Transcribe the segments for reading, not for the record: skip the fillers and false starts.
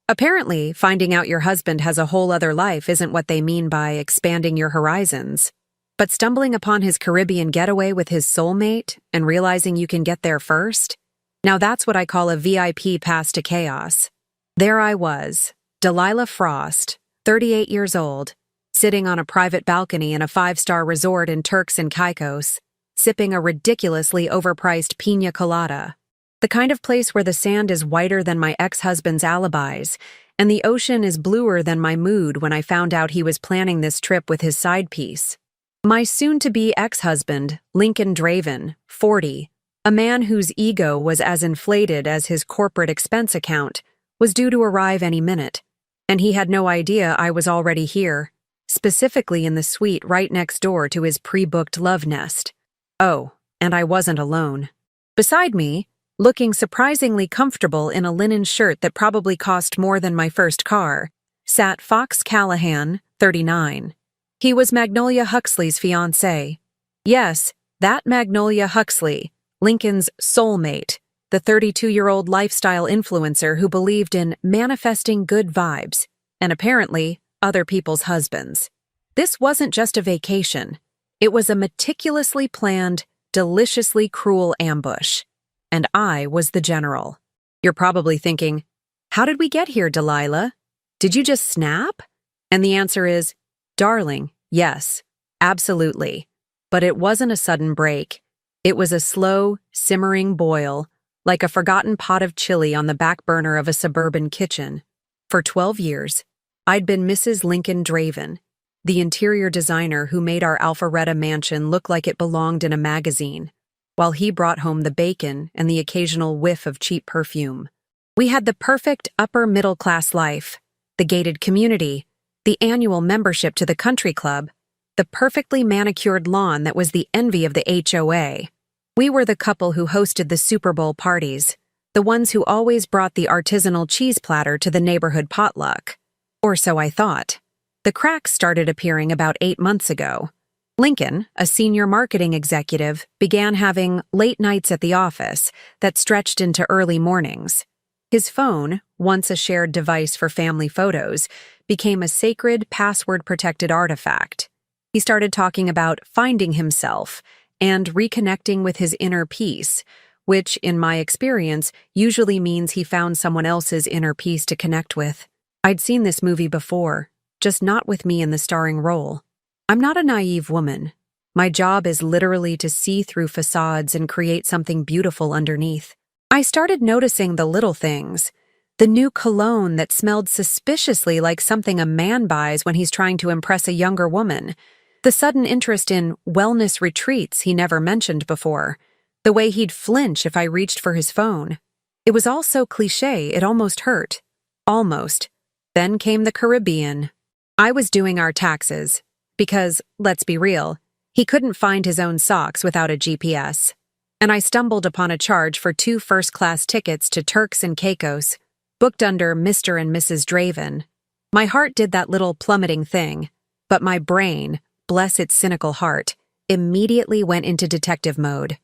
Apparently, finding out your husband has a whole other life isn't what they mean by expanding your horizons. But stumbling upon his Caribbean getaway with his soulmate and realizing you can get there first? Now that's what I call a VIP pass to chaos. There I was, Delilah Frost, 38 years old, sitting on a private balcony in a 5-star resort in Turks and Caicos, sipping a ridiculously overpriced piña colada. The kind of place where the sand is whiter than my ex-husband's alibis, and the ocean is bluer than my mood when I found out he was planning this trip with his side piece. My soon-to-be ex-husband, Lincoln Draven, 40, a man whose ego was as inflated as his corporate expense account, was due to arrive any minute, and he had no idea I was already here, specifically in the suite right next door to his pre-booked love nest. Oh, and I wasn't alone. Beside me, looking surprisingly comfortable in a linen shirt that probably cost more than my first car, sat Fox Callahan, 39. He was Magnolia Huxley's fiancé. Yes, that Magnolia Huxley, Lincoln's soulmate, the 32-year-old lifestyle influencer who believed in manifesting good vibes, and apparently other people's husbands. This wasn't just a vacation. It was a meticulously planned, deliciously cruel ambush. And I was the general. You're probably thinking, how did we get here, Delilah? Did you just snap? And the answer is, darling, yes, absolutely. But it wasn't a sudden break. It was a slow, simmering boil, like a forgotten pot of chili on the back burner of a suburban kitchen. For 12 years, I'd been Mrs. Lincoln Draven, the interior designer who made our Alpharetta mansion look like it belonged in a magazine, while he brought home the bacon and the occasional whiff of cheap perfume. We had the perfect upper-middle-class life, the gated community, the annual membership to the country club, the perfectly manicured lawn that was the envy of the HOA. We were the couple who hosted the Super Bowl parties, the ones who always brought the artisanal cheese platter to the neighborhood potluck. Or so I thought. The cracks started appearing about 8 months ago. Lincoln, a senior marketing executive, began having late nights at the office that stretched into early mornings. His phone, once a shared device for family photos, became a sacred, password-protected artifact. He started talking about finding himself and reconnecting with his inner peace, which, in my experience, usually means he found someone else's inner peace to connect with. I'd seen this movie before, just not with me in the starring role. I'm not a naive woman. My job is literally to see through facades and create something beautiful underneath. I started noticing the little things. The new cologne that smelled suspiciously like something a man buys when he's trying to impress a younger woman. The sudden interest in wellness retreats he never mentioned before. The way he'd flinch if I reached for his phone. It was all so cliché, it almost hurt. Almost. Then came the Caribbean. I was doing our taxes. Because, let's be real, he couldn't find his own socks without a GPS. And I stumbled upon a charge for 2 first-class tickets to Turks and Caicos, booked under Mr. and Mrs. Draven. My heart did that little plummeting thing, but my brain, bless its cynical heart, immediately went into detective mode.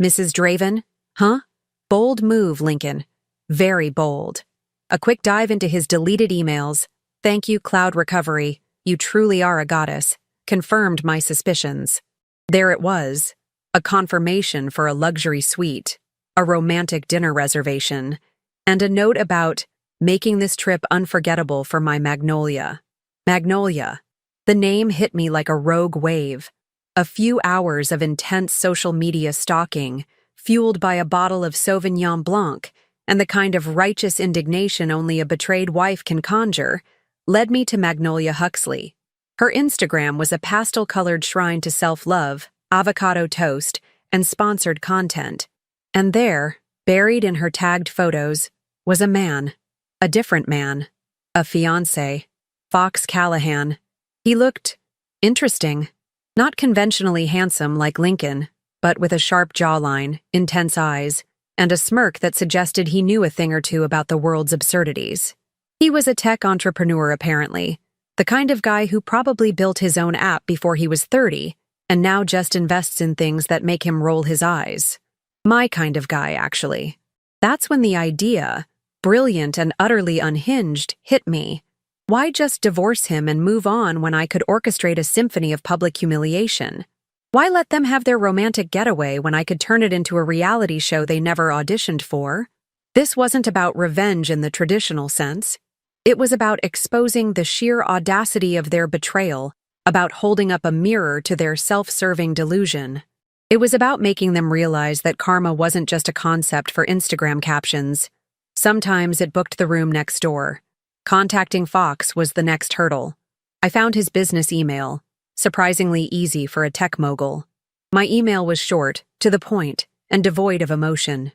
Mrs. Draven? Huh? Bold move, Lincoln. Very bold. A quick dive into his deleted emails. Thank you, Cloud Recovery. You truly are a goddess, confirmed my suspicions. There it was, a confirmation for a luxury suite, a romantic dinner reservation, and a note about making this trip unforgettable for my Magnolia. Magnolia. The name hit me like a rogue wave. A few hours of intense social media stalking, fueled by a bottle of Sauvignon Blanc, and the kind of righteous indignation only a betrayed wife can conjure, led me to Magnolia Huxley. Her Instagram was a pastel-colored shrine to self-love, avocado toast, and sponsored content. And there, buried in her tagged photos, was a man. A different man. A fiancé. Fox Callahan. He looked interesting. Not conventionally handsome like Lincoln, but with a sharp jawline, intense eyes, and a smirk that suggested he knew a thing or two about the world's absurdities. He was a tech entrepreneur, apparently, the kind of guy who probably built his own app before he was 30 and now just invests in things that make him roll his eyes. My kind of guy, actually. That's when the idea, brilliant and utterly unhinged, hit me. Why just divorce him and move on when I could orchestrate a symphony of public humiliation? Why let them have their romantic getaway when I could turn it into a reality show they never auditioned for? This wasn't about revenge in the traditional sense. It was about exposing the sheer audacity of their betrayal, about holding up a mirror to their self-serving delusion. It was about making them realize that karma wasn't just a concept for Instagram captions. Sometimes it booked the room next door. Contacting Fox was the next hurdle. I found his business email, surprisingly easy for a tech mogul. My email was short, to the point, and devoid of emotion.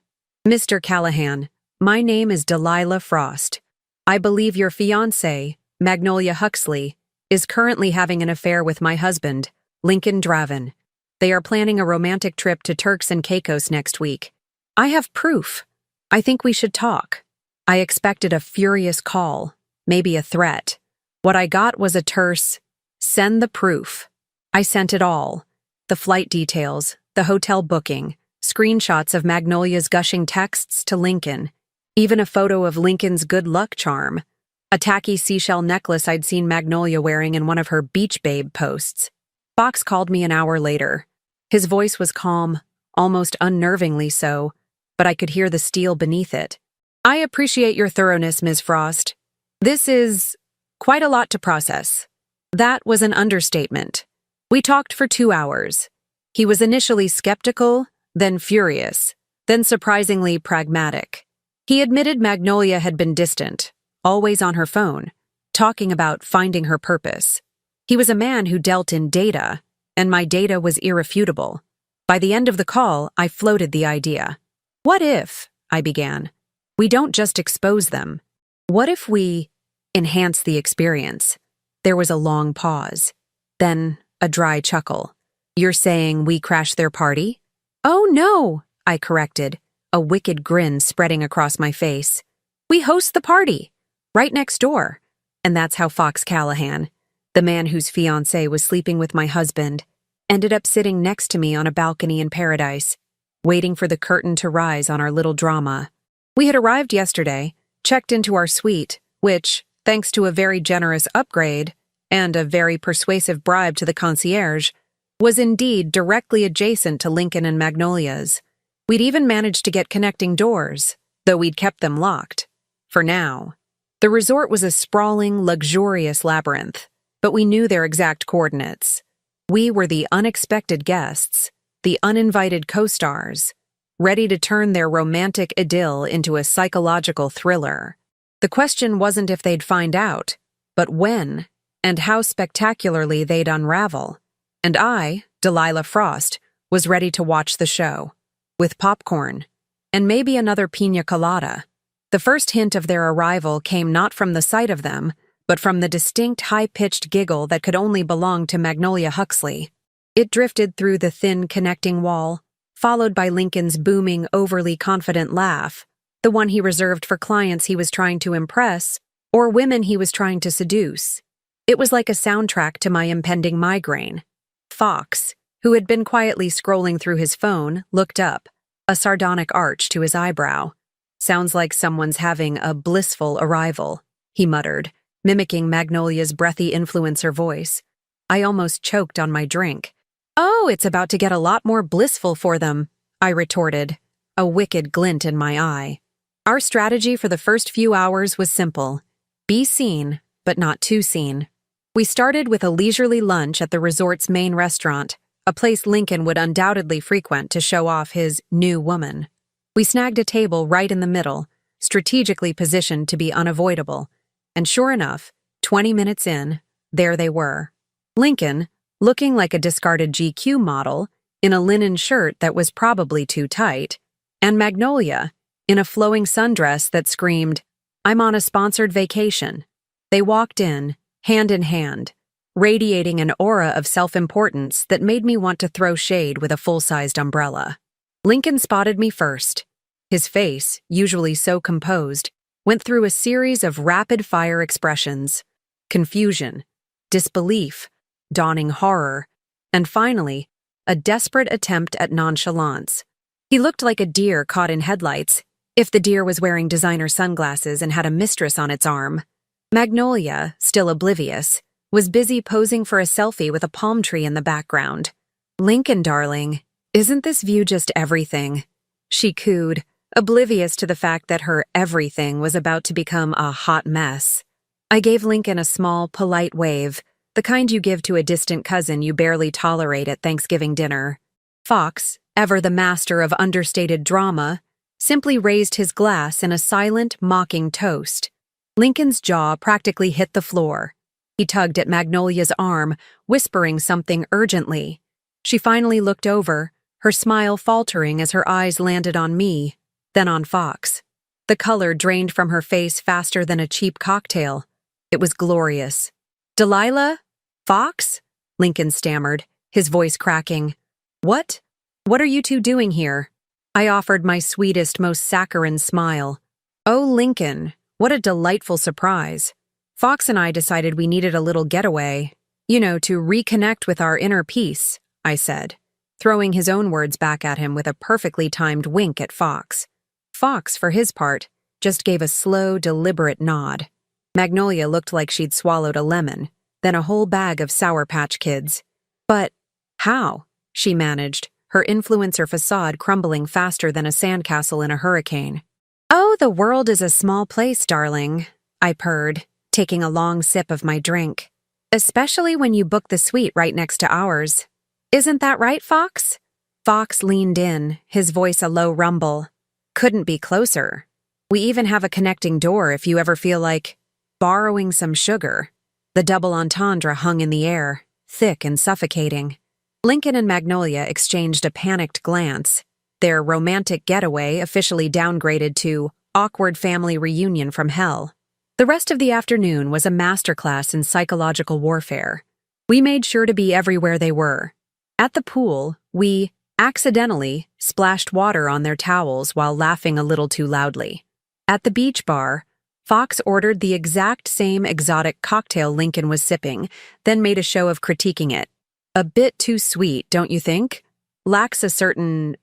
Mr. Callahan, my name is Delilah Frost. I believe your fiancé, Magnolia Huxley, is currently having an affair with my husband, Lincoln Draven. They are planning a romantic trip to Turks and Caicos next week. I have proof. I think we should talk. I expected a furious call, maybe a threat. What I got was a terse, send the proof. I sent it all. The flight details, the hotel booking, screenshots of Magnolia's gushing texts to Lincoln, even a photo of Lincoln's good luck charm, a tacky seashell necklace I'd seen Magnolia wearing in one of her Beach Babe posts. Fox called me an hour later. His voice was calm, almost unnervingly so, but I could hear the steel beneath it. I appreciate your thoroughness, Ms. Frost. This is quite a lot to process. That was an understatement. We talked for 2 hours. He was initially skeptical, then furious, then surprisingly pragmatic. He admitted Magnolia had been distant, always on her phone, talking about finding her purpose. He was a man who dealt in data, and my data was irrefutable. By the end of the call, I floated the idea. What if, I began, we don't just expose them? What if we enhance the experience? There was a long pause, then a dry chuckle. You're saying we crash their party? Oh no, I corrected, a wicked grin spreading across my face. We host the party, right next door. And that's how Fox Callahan, the man whose fiancé was sleeping with my husband, ended up sitting next to me on a balcony in paradise, waiting for the curtain to rise on our little drama. We had arrived yesterday, checked into our suite, which, thanks to a very generous upgrade and a very persuasive bribe to the concierge, was indeed directly adjacent to Lincoln and Magnolia's. We'd even managed to get connecting doors, though we'd kept them locked. For now. The resort was a sprawling, luxurious labyrinth, but we knew their exact coordinates. We were the unexpected guests, the uninvited co-stars, ready to turn their romantic idyll into a psychological thriller. The question wasn't if they'd find out, but when, and how spectacularly they'd unravel. And I, Delilah Frost, was ready to watch the show, with popcorn, and maybe another piña colada. The first hint of their arrival came not from the sight of them, but from the distinct high-pitched giggle that could only belong to Magnolia Huxley. It drifted through the thin connecting wall, followed by Lincoln's booming, overly confident laugh, the one he reserved for clients he was trying to impress or women he was trying to seduce. It was like a soundtrack to my impending migraine. Fox, who had been quietly scrolling through his phone, looked up, a sardonic arch to his eyebrow. Sounds like someone's having a blissful arrival, he muttered, mimicking Magnolia's breathy influencer voice. I almost choked on my drink. Oh, it's about to get a lot more blissful for them, I retorted, a wicked glint in my eye. Our strategy for the first few hours was simple. Be seen, but not too seen. We started with a leisurely lunch at the resort's main restaurant, a place Lincoln would undoubtedly frequent to show off his new woman. We snagged a table right in the middle, strategically positioned to be unavoidable. And sure enough, 20 minutes in, there they were. Lincoln, looking like a discarded GQ model, in a linen shirt that was probably too tight, and Magnolia, in a flowing sundress that screamed, "I'm on a sponsored vacation." They walked in hand, radiating an aura of self-importance that made me want to throw shade with a full-sized umbrella. Lincoln spotted me first. His face, usually so composed, went through a series of rapid-fire expressions: confusion, disbelief, dawning horror, and finally, a desperate attempt at nonchalance. He looked like a deer caught in headlights, if the deer was wearing designer sunglasses and had a mistress on its arm. Magnolia, still oblivious, was busy posing for a selfie with a palm tree in the background. "Lincoln, darling, isn't this view just everything?" she cooed, oblivious to the fact that her everything was about to become a hot mess. I gave Lincoln a small, polite wave, the kind you give to a distant cousin you barely tolerate at Thanksgiving dinner. Fox, ever the master of understated drama, simply raised his glass in a silent, mocking toast. Lincoln's jaw practically hit the floor. He tugged at Magnolia's arm, whispering something urgently. She finally looked over, her smile faltering as her eyes landed on me, then on Fox. The color drained from her face faster than a cheap cocktail. It was glorious. "Delilah? Fox?" Lincoln stammered, his voice cracking. "What? What are you two doing here?" I offered my sweetest, most saccharine smile. "Oh, Lincoln, what a delightful surprise. Fox and I decided we needed a little getaway, to reconnect with our inner peace," I said, throwing his own words back at him with a perfectly timed wink at Fox. Fox, for his part, just gave a slow, deliberate nod. Magnolia looked like she'd swallowed a lemon, then a whole bag of Sour Patch Kids. "But how?" she managed, her influencer facade crumbling faster than a sandcastle in a hurricane. "Oh, the world is a small place, darling," I purred, taking a long sip of my drink. "Especially when you book the suite right next to ours. Isn't that right, Fox?" Fox leaned in, his voice a low rumble. "Couldn't be closer. We even have a connecting door if you ever feel like borrowing some sugar." The double entendre hung in the air, thick and suffocating. Lincoln and Magnolia exchanged a panicked glance, their romantic getaway officially downgraded to awkward family reunion from hell. The rest of the afternoon was a masterclass in psychological warfare. We made sure to be everywhere they were. At the pool, we accidentally splashed water on their towels while laughing a little too loudly. At the beach bar, Fox ordered the exact same exotic cocktail Lincoln was sipping, then made a show of critiquing it. "A bit too sweet, don't you think? Lacks a certain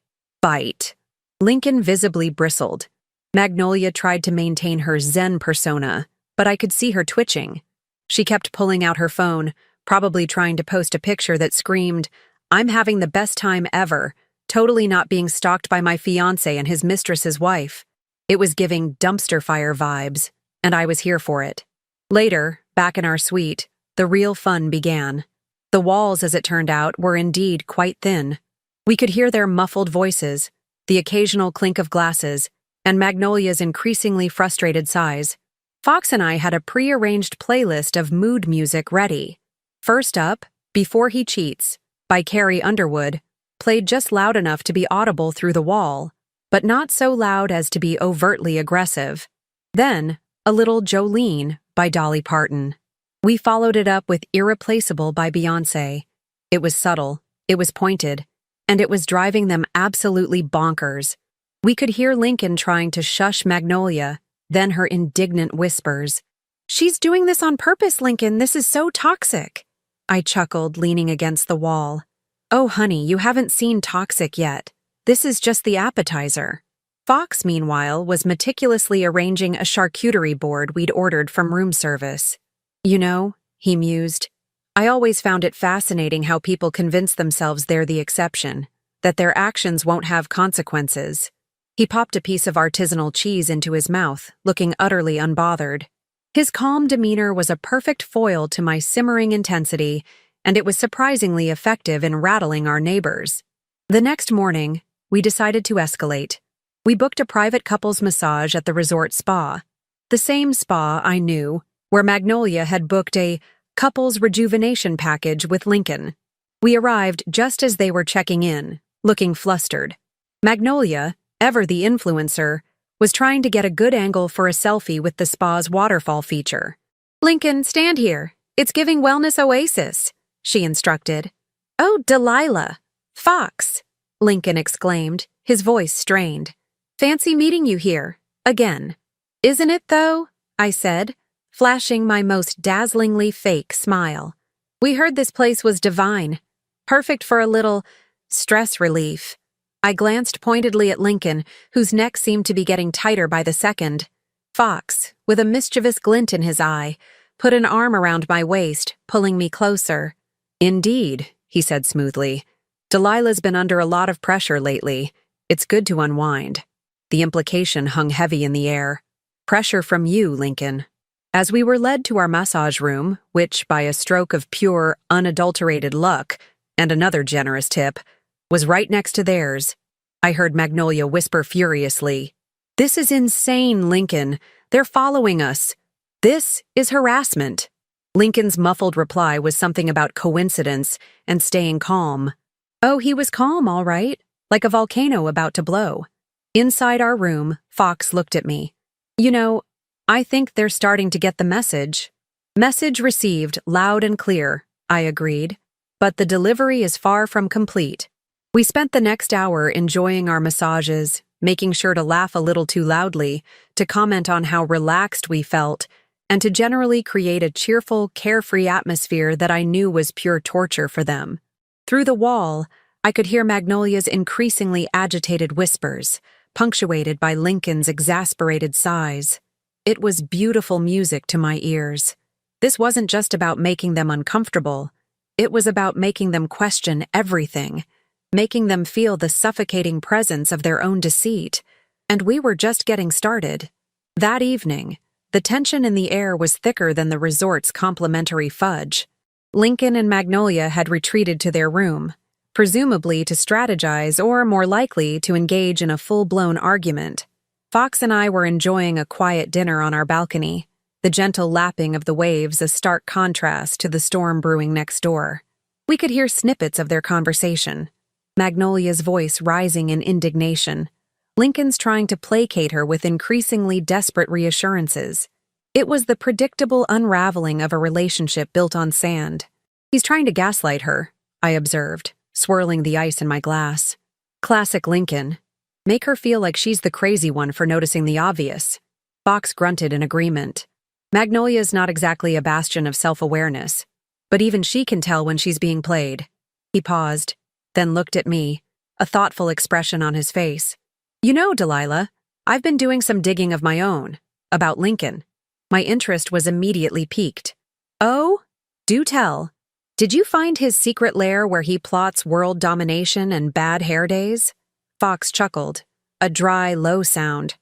bite." Lincoln visibly bristled. Magnolia tried to maintain her Zen persona, but I could see her twitching. She kept pulling out her phone, probably trying to post a picture that screamed, "I'm having the best time ever, totally not being stalked by my fiancé and his mistress's wife." It was giving dumpster fire vibes, and I was here for it. Later, back in our suite, the real fun began. The walls, as it turned out, were indeed quite thin. We could hear their muffled voices, the occasional clink of glasses, and Magnolia's increasingly frustrated sighs. Fox and I had a pre-arranged playlist of mood music ready. First up, "Before He Cheats," by Carrie Underwood, played just loud enough to be audible through the wall, but not so loud as to be overtly aggressive. Then, a little Jolene by Dolly Parton. We followed it up with Irreplaceable by Beyoncé. It was subtle, it was pointed, and it was driving them absolutely bonkers. We could hear Lincoln trying to shush Magnolia, then her indignant whispers. "She's doing this on purpose, Lincoln, this is so toxic." I chuckled, leaning against the wall. "Oh, honey, you haven't seen toxic yet. This is just the appetizer." Fox, meanwhile, was meticulously arranging a charcuterie board we'd ordered from room service. He mused, "I always found it fascinating how people convince themselves they're the exception, that their actions won't have consequences." He popped a piece of artisanal cheese into his mouth, looking utterly unbothered. His calm demeanor was a perfect foil to my simmering intensity, and it was surprisingly effective in rattling our neighbors. The next morning, we decided to escalate. We booked a private couples massage at the resort spa. The same spa I knew, where Magnolia had booked a couples rejuvenation package with Lincoln. We arrived just as they were checking in, looking flustered. Magnolia, ever the influencer, was trying to get a good angle for a selfie with the spa's waterfall feature. "Lincoln, stand here. It's giving wellness oasis," she instructed. "Oh, Delilah! Fox!" Lincoln exclaimed, his voice strained. "Fancy meeting you here, again." "Isn't it, though?" I said, flashing my most dazzlingly fake smile. "We heard this place was divine. Perfect for a little stress relief." I glanced pointedly at Lincoln, whose neck seemed to be getting tighter by the second. Fox, with a mischievous glint in his eye, put an arm around my waist, pulling me closer. "Indeed," he said smoothly. "Delilah's been under a lot of pressure lately. It's good to unwind." The implication hung heavy in the air. "Pressure from you, Lincoln." As we were led to our massage room, which, by a stroke of pure, unadulterated luck, and another generous tip, was right next to theirs, I heard Magnolia whisper furiously, "This is insane, Lincoln. They're following us. This is harassment." Lincoln's muffled reply was something about coincidence and staying calm. Oh, he was calm, all right, like a volcano about to blow. Inside our room, Fox looked at me. "You know, I think they're starting to get the message." "Message received, loud and clear," I agreed. "But the delivery is far from complete." We spent the next hour enjoying our massages, making sure to laugh a little too loudly, to comment on how relaxed we felt, and to generally create a cheerful, carefree atmosphere that I knew was pure torture for them. Through the wall, I could hear Magnolia's increasingly agitated whispers, punctuated by Lincoln's exasperated sighs. It was beautiful music to my ears. This wasn't just about making them uncomfortable. It was about making them question everything, making them feel the suffocating presence of their own deceit. And we were just getting started. That evening, the tension in the air was thicker than the resort's complimentary fudge. Lincoln and Magnolia had retreated to their room, presumably to strategize or, more likely, to engage in a full-blown argument. Fox and I were enjoying a quiet dinner on our balcony, the gentle lapping of the waves a stark contrast to the storm brewing next door. We could hear snippets of their conversation, Magnolia's voice rising in indignation, Lincoln's trying to placate her with increasingly desperate reassurances. It was the predictable unraveling of a relationship built on sand. "He's trying to gaslight her," I observed, swirling the ice in my glass. "Classic Lincoln. Make her feel like she's the crazy one for noticing the obvious." Fox grunted in agreement. "Magnolia's not exactly a bastion of self-awareness, but even she can tell when she's being played." He paused, then looked at me, a thoughtful expression on his face. "You know, Delilah, I've been doing some digging of my own, about Lincoln." My interest was immediately piqued. "Oh? Do tell. Did you find his secret lair where he plots world domination and bad hair days?" Fox chuckled, a dry, low sound.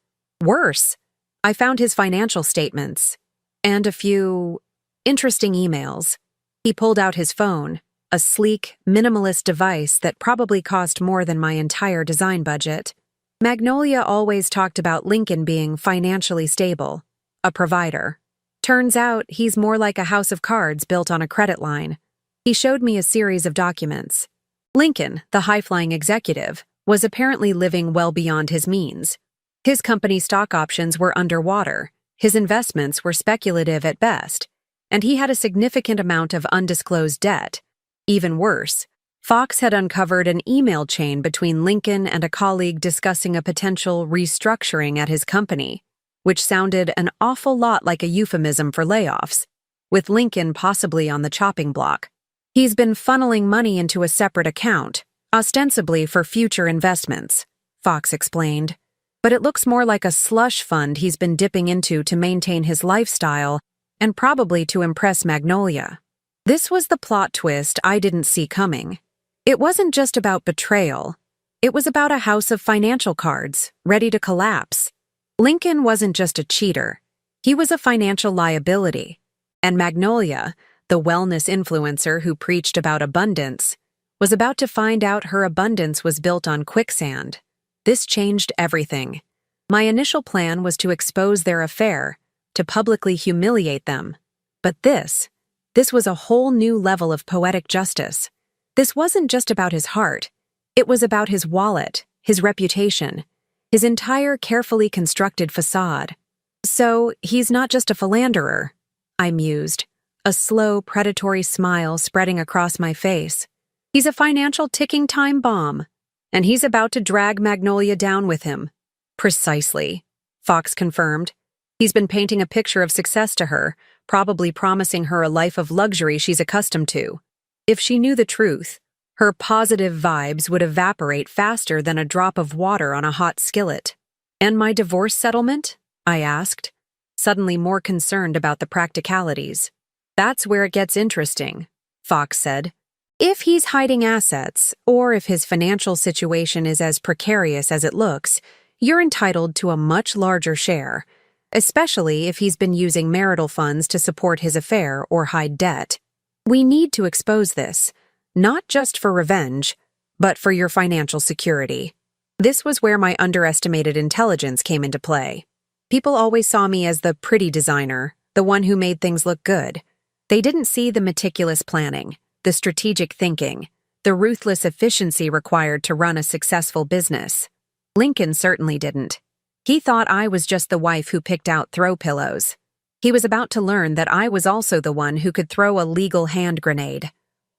"Worse. I found his financial statements. And a few interesting emails." He pulled out his phone, a sleek, minimalist device that probably cost more than my entire design budget. Magnolia always talked about Lincoln being financially stable, a provider. Turns out he's more like a house of cards built on a credit line. He showed me a series of documents. Lincoln, the high-flying executive, was apparently living well beyond his means. His company stock options were underwater, his investments were speculative at best, and he had a significant amount of undisclosed debt. Even worse, Fox had uncovered an email chain between Lincoln and a colleague discussing a potential restructuring at his company, which sounded an awful lot like a euphemism for layoffs, with Lincoln possibly on the chopping block. "He's been funneling money into a separate account, ostensibly for future investments," Fox explained. "But it looks more like a slush fund he's been dipping into to maintain his lifestyle and probably to impress Magnolia." This was the plot twist I didn't see coming. It wasn't just about betrayal. It was about a house of financial cards, ready to collapse. Lincoln wasn't just a cheater. He was a financial liability. And Magnolia, the wellness influencer who preached about abundance, was about to find out her abundance was built on quicksand. This changed everything. My initial plan was to expose their affair, to publicly humiliate them. But this was a whole new level of poetic justice. This wasn't just about his heart. It was about his wallet, his reputation, his entire carefully constructed facade. "So, he's not just a philanderer," I mused, a slow, predatory smile spreading across my face. "He's a financial ticking time bomb, and he's about to drag Magnolia down with him." "Precisely," Fox confirmed. "He's been painting a picture of success to her, probably promising her a life of luxury she's accustomed to. If she knew the truth, Her positive vibes would evaporate faster than a drop of water on a hot skillet. "And my divorce settlement?" I asked, suddenly more concerned about the practicalities. "That's where it gets interesting," Fox said. "If he's hiding assets, or if his financial situation is as precarious as it looks, you're entitled to a much larger share, especially if he's been using marital funds to support his affair or hide debt. We need to expose this, not just for revenge, but for your financial security." This was where my underestimated intelligence came into play. People always saw me as the pretty designer, the one who made things look good. They didn't see the meticulous planning, the strategic thinking, the ruthless efficiency required to run a successful business. Lincoln certainly didn't. He thought I was just the wife who picked out throw pillows. He was about to learn that I was also the one who could throw a legal hand grenade.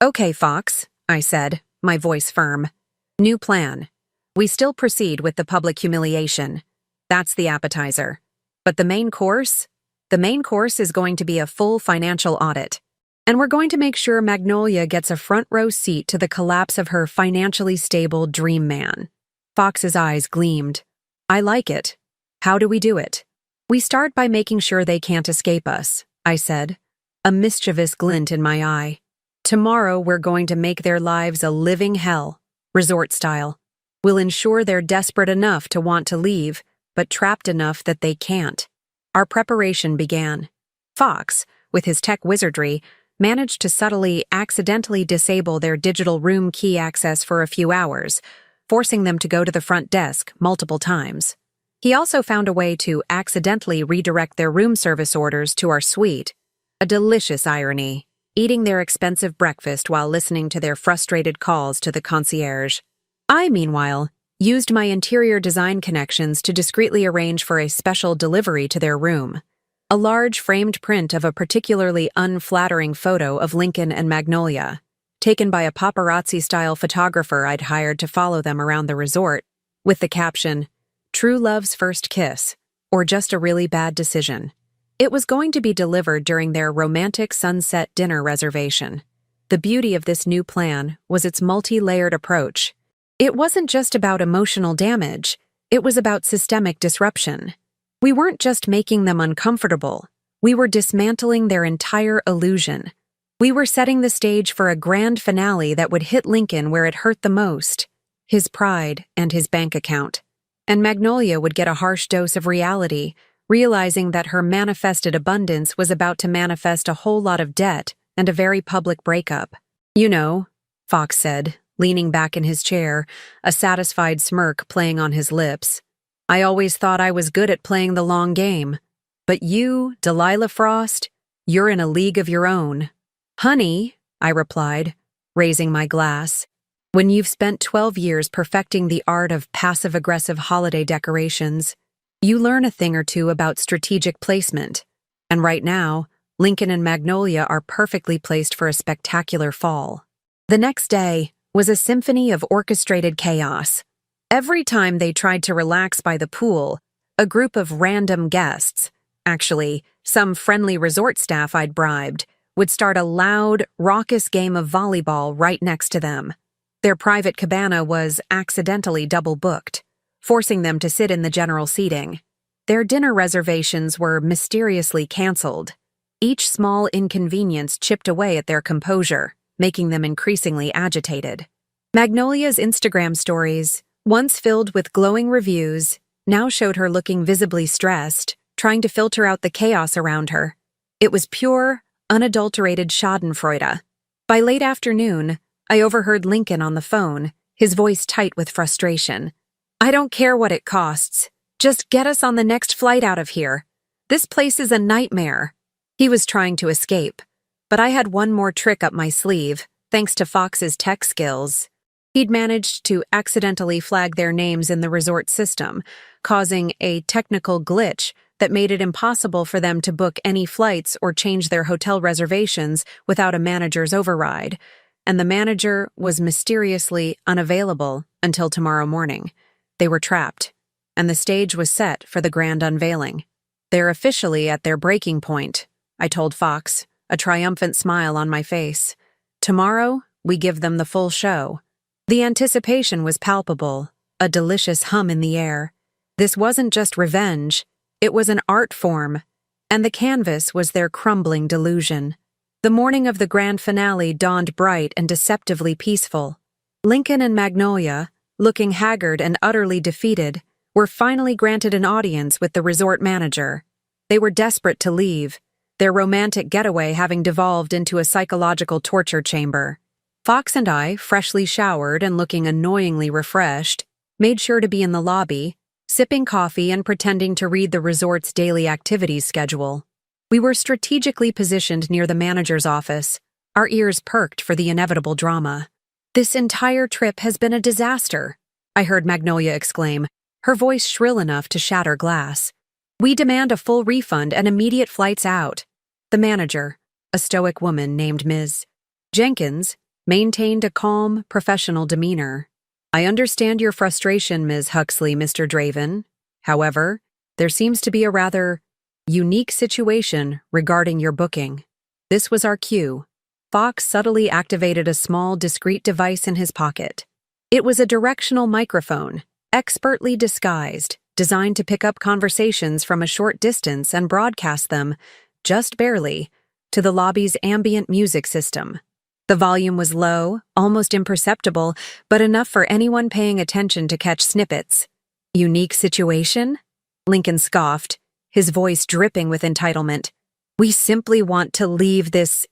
"Okay, Fox," I said, my voice firm. "New plan. We still proceed with the public humiliation. That's the appetizer. But the main course? The main course is going to be a full financial audit. And we're going to make sure Magnolia gets a front row seat to the collapse of her financially stable dream man." Fox's eyes gleamed. "I like it. How do we do it?" "We start by making sure they can't escape us," I said, a mischievous glint in my eye. "Tomorrow we're going to make their lives a living hell, resort style. We'll ensure they're desperate enough to want to leave, but trapped enough that they can't." Our preparation began. Fox, with his tech wizardry, managed to subtly, accidentally disable their digital room key access for a few hours, forcing them to go to the front desk multiple times. He also found a way to accidentally redirect their room service orders to our suite. A delicious irony, eating their expensive breakfast while listening to their frustrated calls to the concierge. I, meanwhile, used my interior design connections to discreetly arrange for a special delivery to their room. A large framed print of a particularly unflattering photo of Lincoln and Magnolia, taken by a paparazzi-style photographer I'd hired to follow them around the resort, with the caption, "True Love's First Kiss," or just a really bad decision. It was going to be delivered during their romantic sunset dinner reservation. The beauty of this new plan was its multi-layered approach. It wasn't just about emotional damage, it was about systemic disruption. We weren't just making them uncomfortable, we were dismantling their entire illusion. We were setting the stage for a grand finale that would hit Lincoln where it hurt the most, his pride and his bank account. And Magnolia would get a harsh dose of reality, realizing that her manifested abundance was about to manifest a whole lot of debt and a very public breakup. "You know," Fox said, leaning back in his chair, a satisfied smirk playing on his lips, "I always thought I was good at playing the long game. But you, Delilah Frost, you're in a league of your own." "Honey," I replied, raising my glass, "when you've spent 12 years perfecting the art of passive-aggressive holiday decorations, you learn a thing or two about strategic placement. And right now, Lincoln and Magnolia are perfectly placed for a spectacular fall." The next day was a symphony of orchestrated chaos. Every time they tried to relax by the pool, a group of random guests, actually, some friendly resort staff I'd bribed, would start a loud, raucous game of volleyball right next to them. Their private cabana was accidentally double-booked, forcing them to sit in the general seating. Their dinner reservations were mysteriously canceled. Each small inconvenience chipped away at their composure, making them increasingly agitated. Magnolia's Instagram stories, once filled with glowing reviews, now showed her looking visibly stressed, trying to filter out the chaos around her. It was pure, unadulterated schadenfreude. By late afternoon, I overheard Lincoln on the phone, his voice tight with frustration. "I don't care what it costs. Just get us on the next flight out of here. This place is a nightmare." He was trying to escape, but I had one more trick up my sleeve, thanks to Fox's tech skills. He'd managed to accidentally flag their names in the resort system, causing a technical glitch that made it impossible for them to book any flights or change their hotel reservations without a manager's override, and the manager was mysteriously unavailable until tomorrow morning. They were trapped, and the stage was set for the grand unveiling. "They're officially at their breaking point," I told Fox, a triumphant smile on my face. "Tomorrow, we give them the full show. The anticipation was palpable, a delicious hum in the air. This wasn't just revenge, it was an art form, and the canvas was their crumbling delusion. The morning of the grand finale dawned bright and deceptively peaceful. Lincoln and Magnolia, looking haggard and utterly defeated, were finally granted an audience with the resort manager. They were desperate to leave, their romantic getaway having devolved into a psychological torture chamber. Fox and I, freshly showered and looking annoyingly refreshed, made sure to be in the lobby, sipping coffee and pretending to read the resort's daily activities schedule. We were strategically positioned near the manager's office, our ears perked for the inevitable drama. "This entire trip has been a disaster," I heard Magnolia exclaim, her voice shrill enough to shatter glass. "We demand a full refund and immediate flights out." The manager, a stoic woman named Ms. Jenkins, maintained a calm, professional demeanor. "I understand your frustration, Ms. Huxley, Mr. Draven. However, there seems to be a rather unique situation regarding your booking." This was our cue. Fox subtly activated a small, discreet device in his pocket. It was a directional microphone, expertly disguised, designed to pick up conversations from a short distance and broadcast them, just barely, to the lobby's ambient music system. The volume was low, almost imperceptible, but enough for anyone paying attention to catch snippets. "Unique situation?" Lincoln scoffed, his voice dripping with entitlement. "We simply want to leave this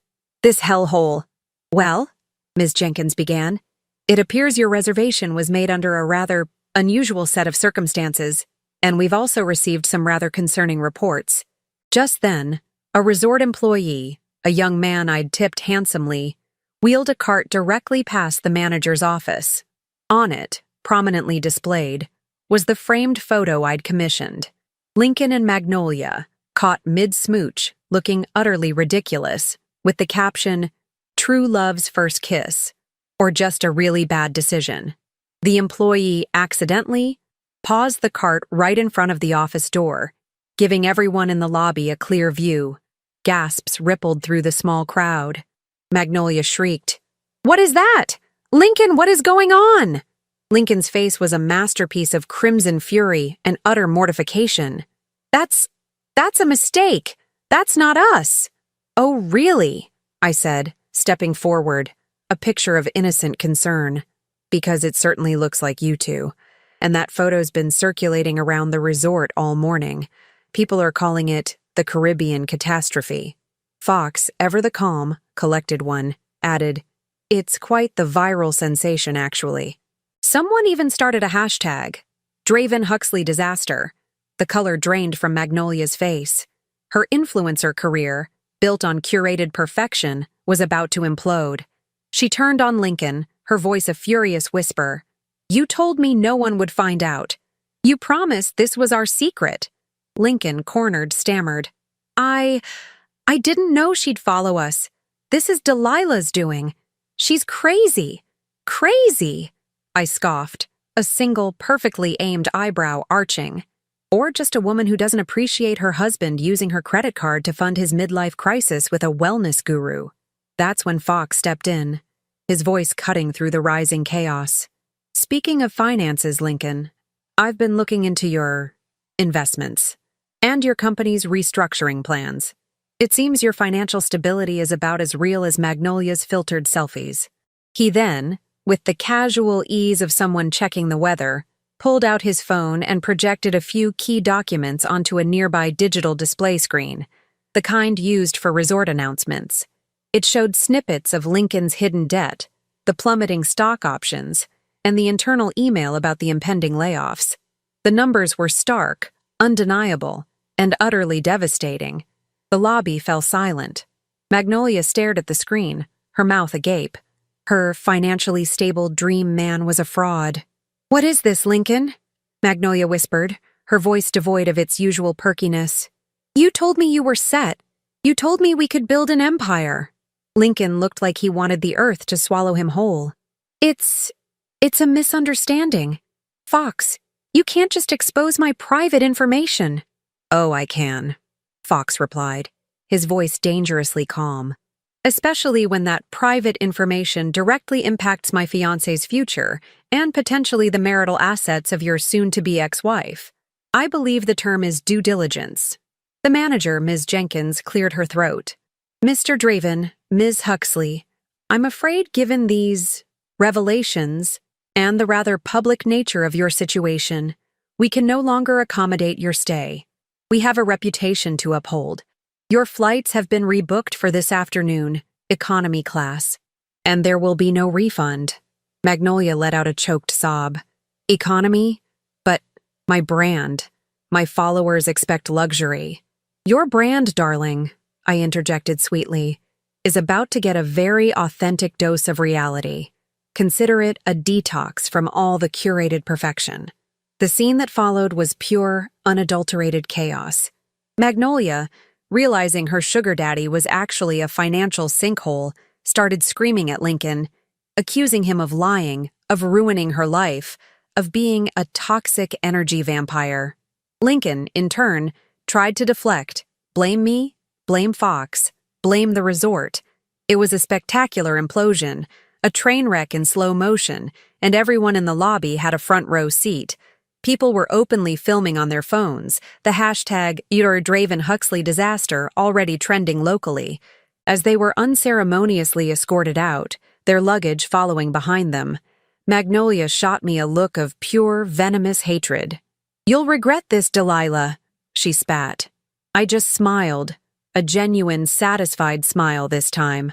hellhole." "Well," Ms. Jenkins began, "it appears your reservation was made under a rather unusual set of circumstances, and we've also received some rather concerning reports." Just then, a resort employee, a young man I'd tipped handsomely, wheeled a cart directly past the manager's office. On it, prominently displayed, was the framed photo I'd commissioned. Lincoln and Magnolia, caught mid-smooch, looking utterly ridiculous, with the caption, "True Love's First Kiss," or just a really bad decision. The employee accidentally paused the cart right in front of the office door, giving everyone in the lobby a clear view. Gasps rippled through the small crowd. Magnolia shrieked, "What is that? Lincoln, what is going on?" Lincoln's face was a masterpiece of crimson fury and utter mortification. That's a mistake. That's not us." "Oh, really?" I said, stepping forward, a picture of innocent concern. "Because it certainly looks like you two. And that photo's been circulating around the resort all morning. People are calling it the Caribbean catastrophe." Fox, ever the calm, collected one, added, "It's quite the viral sensation, actually. Someone even started a hashtag, Draven Huxley Disaster." The color drained from Magnolia's face. Her influencer career, built on curated perfection, was about to implode. She turned on Lincoln, her voice a furious whisper. "You told me no one would find out. You promised this was our secret." Lincoln, cornered, stammered, I didn't know she'd follow us. This is Delilah's doing. She's crazy. Crazy." I scoffed, a single, perfectly aimed eyebrow arching. Or just a woman who doesn't appreciate her husband using her credit card to fund his midlife crisis with a wellness guru. That's when Fox stepped in, his voice cutting through the rising chaos. "Speaking of finances, Lincoln, I've been looking into your investments and your company's restructuring plans. It seems your financial stability is about as real as Magnolia's filtered selfies." He then, with the casual ease of someone checking the weather, pulled out his phone and projected a few key documents onto a nearby digital display screen, the kind used for resort announcements. It showed snippets of Lincoln's hidden debt, the plummeting stock options, and the internal email about the impending layoffs. The numbers were stark, undeniable, and utterly devastating. The lobby fell silent. Magnolia stared at the screen, her mouth agape. Her financially stable dream man was a fraud. "What is this, Lincoln?" Magnolia whispered, her voice devoid of its usual perkiness. "You told me you were set. You told me we could build an empire." Lincoln looked like he wanted the earth to swallow him whole. It's a misunderstanding. Fox, you can't just expose my private information." "Oh, I can," Fox replied, his voice dangerously calm. especially when that private information directly impacts my fiancé's future and potentially the marital assets of your soon-to-be ex-wife. I believe the term is due diligence. The manager, Ms. Jenkins, cleared her throat. Mr. Draven, Ms. Huxley, I'm afraid given these revelations and the rather public nature of your situation, we can no longer accommodate your stay. We have a reputation to uphold. Your flights have been rebooked for this afternoon, economy class, and there will be no refund. Magnolia let out a choked sob. Economy? But my brand. My followers expect luxury. Your brand, darling, I interjected sweetly, is about to get a very authentic dose of reality. Consider it a detox from all the curated perfection. The scene that followed was pure, unadulterated chaos. Magnolia, realizing her sugar daddy was actually a financial sinkhole, started screaming at Lincoln, accusing him of lying, of ruining her life, of being a toxic energy vampire. Lincoln, in turn, tried to deflect. Blame me, blame Fox, blame the resort. It was a spectacular implosion, a train wreck in slow motion, and everyone in the lobby had a front row seat. People were openly filming on their phones, the hashtag Draven Huxley disaster already trending locally. As they were unceremoniously escorted out, their luggage following behind them, Magnolia shot me a look of pure, venomous hatred. You'll regret this, Delilah, she spat. I just smiled, a genuine, satisfied smile this time.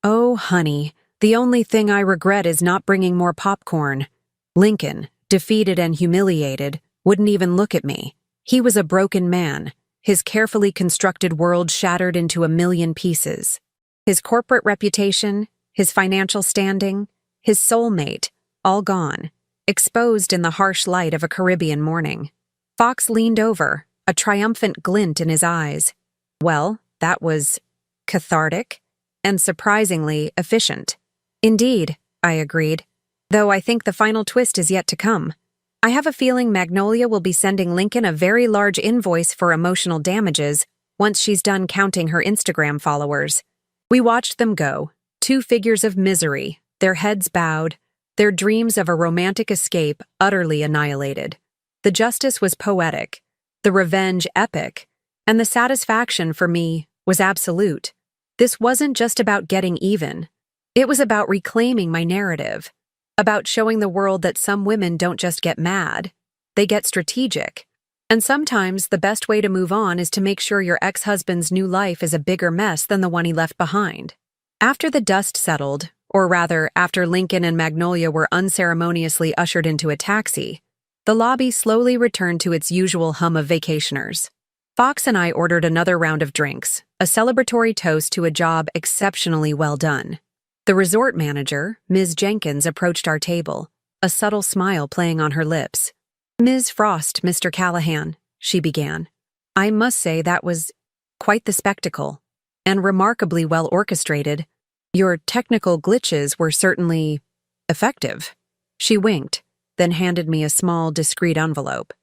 Oh, honey, the only thing I regret is not bringing more popcorn. Lincoln, defeated and humiliated, wouldn't even look at me. He was a broken man, his carefully constructed world shattered into a million pieces. His corporate reputation, his financial standing, his soulmate, all gone, exposed in the harsh light of a Caribbean morning. Fox leaned over, a triumphant glint in his eyes. Well, that was cathartic and surprisingly efficient. Indeed, I agreed, though I think the final twist is yet to come. I have a feeling Magnolia will be sending Lincoln a very large invoice for emotional damages once she's done counting her Instagram followers. We watched them go, two figures of misery, their heads bowed, their dreams of a romantic escape utterly annihilated. The justice was poetic, the revenge epic, and the satisfaction for me was absolute. This wasn't just about getting even. It was about reclaiming my narrative, about showing the world that some women don't just get mad, they get strategic. And sometimes the best way to move on is to make sure your ex-husband's new life is a bigger mess than the one he left behind. After the dust settled, or rather, after Lincoln and Magnolia were unceremoniously ushered into a taxi, the lobby slowly returned to its usual hum of vacationers. Fox and I ordered another round of drinks, a celebratory toast to a job exceptionally well done. The resort manager, Ms. Jenkins, approached our table, a subtle smile playing on her lips. Ms. Frost, Mr. Callahan, she began. I must say that was quite the spectacle, and remarkably well orchestrated. Your technical glitches were certainly effective. She winked, then handed me a small, discreet envelope.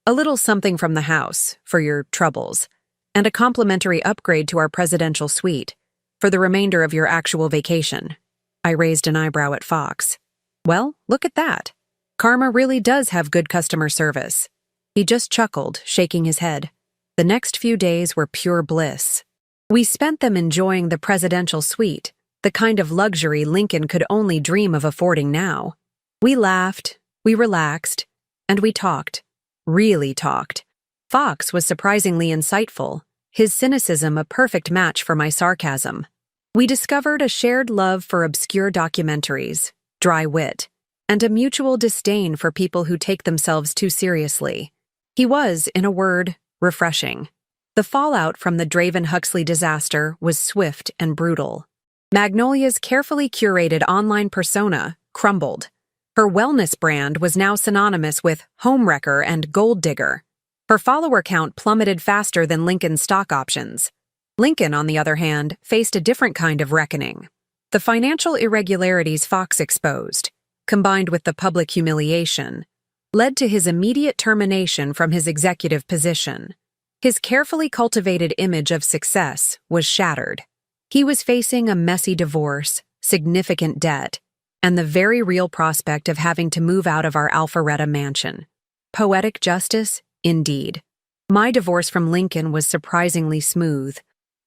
A little something from the house, for your troubles, and a complimentary upgrade to our presidential suite, for the remainder of your actual vacation. I raised an eyebrow at Fox. Well, look at that. Karma really does have good customer service. He just chuckled, shaking his head. The next few days were pure bliss. We spent them enjoying the presidential suite, the kind of luxury Lincoln could only dream of affording now. We laughed, we relaxed, and we talked. Really talked. Fox was surprisingly insightful, his cynicism a perfect match for my sarcasm. We discovered a shared love for obscure documentaries, dry wit, and a mutual disdain for people who take themselves too seriously. He was, in a word, refreshing. The fallout from the Draven Huxley disaster was swift and brutal. Magnolia's carefully curated online persona crumbled. Her wellness brand was now synonymous with homewrecker and gold digger. Her follower count plummeted faster than Lincoln's stock options. Lincoln, on the other hand, faced a different kind of reckoning. The financial irregularities Fox exposed, combined with the public humiliation, led to his immediate termination from his executive position. His carefully cultivated image of success was shattered. He was facing a messy divorce, significant debt, and the very real prospect of having to move out of our Alpharetta mansion. Poetic justice, indeed. My divorce from Lincoln was surprisingly smooth,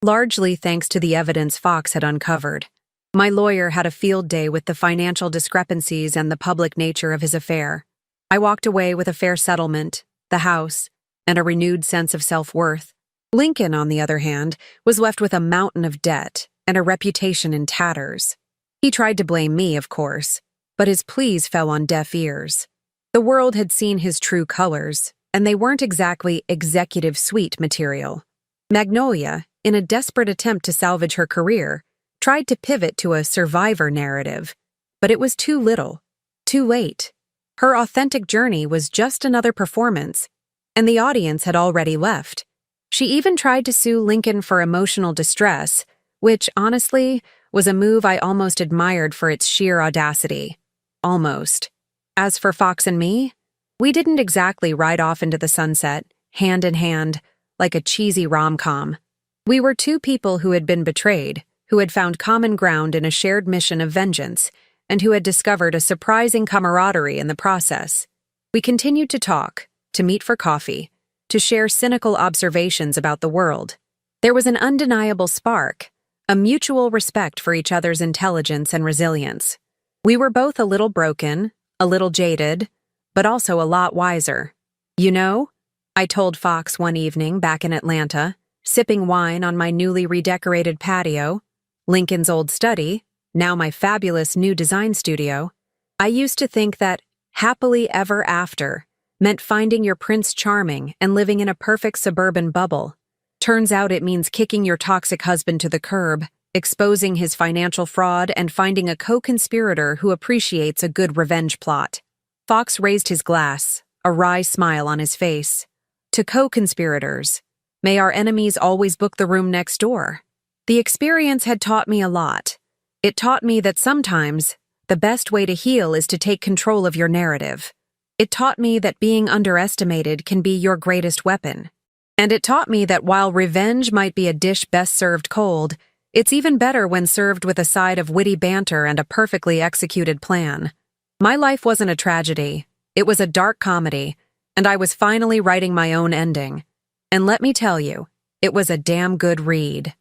largely thanks to the evidence Fox had uncovered. My lawyer had a field day with the financial discrepancies and the public nature of his affair. I walked away with a fair settlement, the house, and a renewed sense of self-worth. Lincoln, on the other hand, was left with a mountain of debt and a reputation in tatters. He tried to blame me, of course, but his pleas fell on deaf ears. The world had seen his true colors, and they weren't exactly executive suite material. Magnolia, in a desperate attempt to salvage her career, tried to pivot to a survivor narrative, but it was too little, too late. Her authentic journey was just another performance, and the audience had already left. She even tried to sue Lincoln for emotional distress, which, honestly, was a move I almost admired for its sheer audacity. Almost. As for Fox and me, we didn't exactly ride off into the sunset, hand in hand, like a cheesy rom-com. We were two people who had been betrayed, who had found common ground in a shared mission of vengeance, and who had discovered a surprising camaraderie in the process. We continued to talk, to meet for coffee, to share cynical observations about the world. There was an undeniable spark, a mutual respect for each other's intelligence and resilience. We were both a little broken, a little jaded, but also a lot wiser. You know, I told Fox one evening back in Atlanta, sipping wine on my newly redecorated patio, Lincoln's old study, now my fabulous new design studio, I used to think that happily ever after meant finding your Prince Charming and living in a perfect suburban bubble. Turns out it means kicking your toxic husband to the curb, exposing his financial fraud, and finding a co-conspirator who appreciates a good revenge plot. Fox raised his glass, a wry smile on his face. To co-conspirators, may our enemies always book the room next door. The experience had taught me a lot. It taught me that sometimes the best way to heal is to take control of your narrative. It taught me that being underestimated can be your greatest weapon. And it taught me that while revenge might be a dish best served cold, it's even better when served with a side of witty banter and a perfectly executed plan. My life wasn't a tragedy. It was a dark comedy, and I was finally writing my own ending. And let me tell you, it was a damn good read.